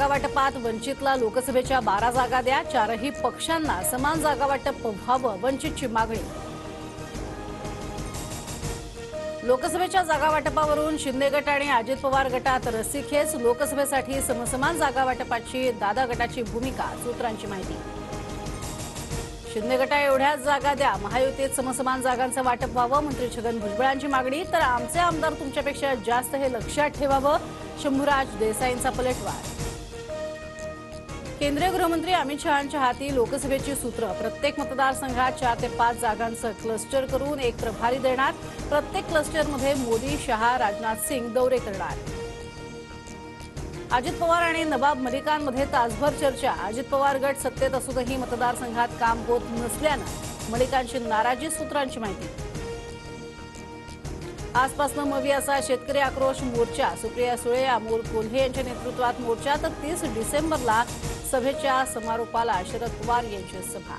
जागा वाटपात वंचितला लोकसभेच्या 12 जागा द्या, चारही पक्षांना समान जागा वाटप व्हावं, वंचितची मागणी। लोकसभेच्या जागा वाटपावरून शिंदे गट आणि अजित पवार गटात रस्सीखेच, लोकसभेसाठी समसमान जागा वाटपाची दादा गटाची भूमिका, सूत्रांची माहिती। शिंदे गटा एवढ्याच जागा द्या, महायुतीत समसमान जागांचं वाटप व्हावं, मंत्री छगन भुजबळांची मागणी। तर आमचे आमदार तुमच्यापेक्षा जास्त हे लक्षात ठेवावं, शंभूराज देसाईंचा पलटवार। केंद्रीय गृहमंत्री अमित शहांच्या हाती लोकसभेची सूत्र, प्रत्येक मतदारसंघात 4 ते 5 जागांचं क्लस्टर करून एक प्रभारी देणार, प्रत्येक क्लस्टरमध्ये मोदी, शहा, राजनाथ सिंग दौरे करणार। अजित पवार आणि नवाब मलिकांमध्ये तासभर चर्चा, अजित पवार गट सत्तेत असूनही मतदारसंघात काम होत नसल्यानं मलिकांची नाराजी, सूत्रांची माहिती। आजपासून मवी असा शेतकरी आक्रोश मोर्चा, सुप्रिया सुळे, अमोल कोल्हे यांच्या नेतृत्वात मोर्चा, तर 30 डिसेंबरला सभेच्या समारोपाला शरद पवार यांची सभा।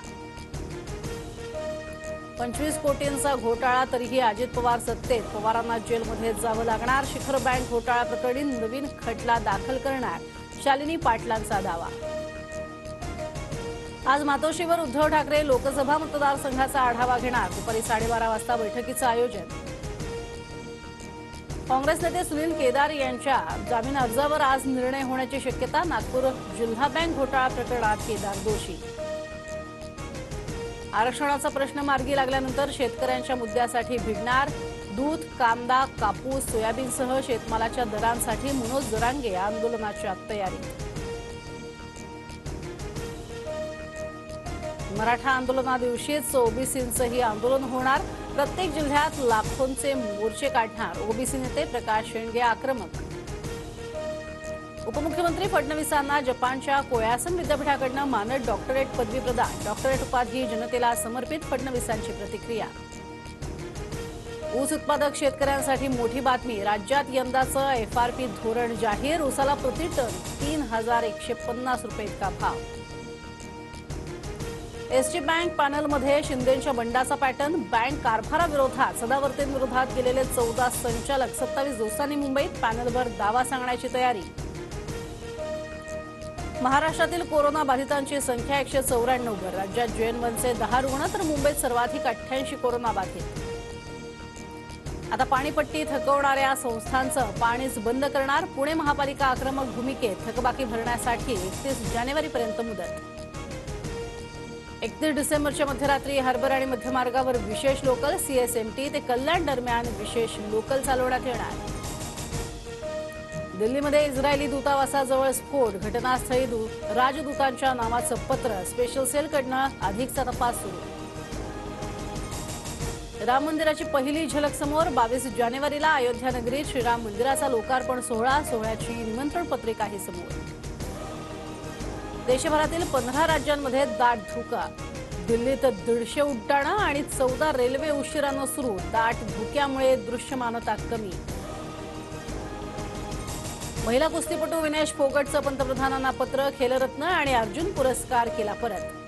25 कोटींचा घोटाळा, तरीही अजित पवार सत्तेत, पवारांना जेलमध्ये जावं लागणार, शिखर बँक घोटाळा प्रकरणी नवीन खटला दाखल करणार, शालिनी पाटलांचा दावा। आज मातोश्रीवर उद्धव ठाकरे लोकसभा मतदारसंघाचा आढावा घेणार, दुपारी 12:30 वाजता बैठकीचं आयोजन। काँग्रेस नेते सुनील केदार यांच्या जामीन अर्जावर आज निर्णय होण्याची शक्यता, नागपूर जिल्हा बँक घोटाळा प्रकरणात केदार दोषी। आरक्षणाचा प्रश्न मार्गी लागल्यानंतर शेतकऱ्यांच्या मुद्द्यासाठी भिडणार, दूध, कांदा, कापूस, सोयाबीनसह शेतमालाच्या दरांसाठी मनोज जरांगे आंदोलनाच्या तयारीत। मराठा आंदोलनादिवशीच ओबीसींचंही आंदोलन होणार, प्रत्येक जिल्ह्यात लाखोंचे मोर्चे काढणार, ओबीसी नेते प्रकाश शेंडगे आक्रमक। उपमुख्यमंत्री फडणवीसांना जपानच्या कोयासन विद्यापीठाकडून मानद डॉक्टरेट पदवी प्रदान, डॉक्टरेट उपाधी जनतेला समर्पित, फडणवीसांची प्रतिक्रिया। ऊस उत्पादक शेतकऱ्यांसाठी मोठी बातमी, राज्यात यंदाचं एफआरपी धोरण जाहीर, ऊसाला प्रति टन 3150 रुपये इतका भाव। एसटी बँक पॅनलमध्ये शिंदेंच्या बंडाचा पॅटर्न, बँक कारभाराविरोधात सदावर्तेंविरोधात गेलेले 14 संचालक 27 दिवसांनी मुंबईत, पॅनलवर दावा सांगण्याची तयारी। महाराष्ट्रातील कोरोना बाधितांची संख्या 194 वर, राज्यात JN1चे 10 रुग्ण, तर मुंबईत सर्वाधिक 88 कोरोना बाधित। आता पाणीपट्टी थकवणाऱ्या संस्थांचं पाणीच बंद करणार, पुणे महापालिका आक्रमक भूमिकेत, थकबाकी भरण्यासाठी 31 जानेवारीपर्यंत मुदत। 31 डिसेंबरच्या मध्यरात्री हार्बर आणि मध्यमार्गावर विशेष लोकल, CSMT ते कल्याण दरम्यान विशेष लोकल चालवण्यात येणार। दिल्लीमध्ये इस्रायली दूतावासाजवळ स्फोट, घटनास्थळी राजदूतांच्या नावाचं पत्र, स्पेशल सेलकडनं अधिकचा तपास सुरू। राम मंदिराची पहिली झलक समोर, 22 जानेवारीला अयोध्या नगरीत श्रीराम मंदिराचा लोकार्पण सोहळा, सोहळ्याची निमंत्रण पत्रिकाही समोर। देशभरातील 15 राज्यांमध्ये दाट धुका, दिल्लीत 150 उड्डाणं आणि 14 रेल्वे उशिरानं सुरू, दाट धुक्यामुळे दृश्यमानता कमी। महिला कुस्तीपटू विनेश फोगटचं पंतप्रधानांना पत्र, खेलरत्न आणि अर्जुन पुरस्कार केला परत।